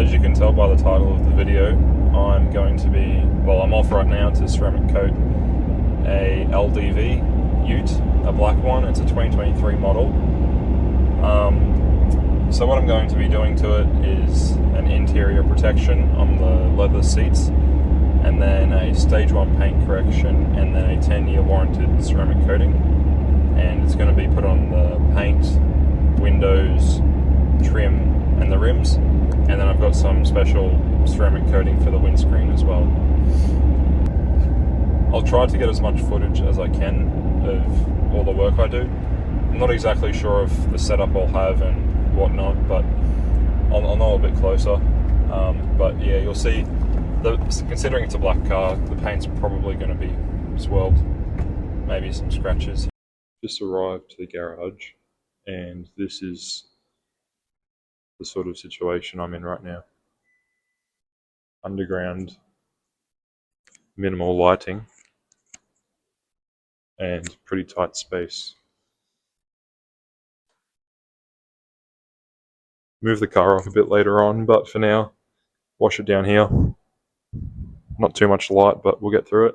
As you can tell by the title of the video, I'm going to be, well, I'm off right now to ceramic coat a LDV ute, a black one. It's a 2023 model. So what I'm going to be doing to it is an interior protection on the leather seats, and then a stage 1 paint correction, and then a 10-year warranted ceramic coating. And it's going to be put on the paint, windows, trim, and the rims. And then I've got some special ceramic coating for the windscreen as well. I'll try to get as much footage as I can of all the work I do. I'm not exactly sure of the setup I'll have and whatnot, but I'll know a bit closer. But yeah, you'll see, considering it's a black car, the paint's probably going to be swirled, maybe some scratches. Just arrived to the garage, and this is the sort of situation I'm in right now. Underground, minimal lighting, and pretty tight space. Move the car off a bit later on, but for now, wash it down here. Not too much light, but we'll get through it.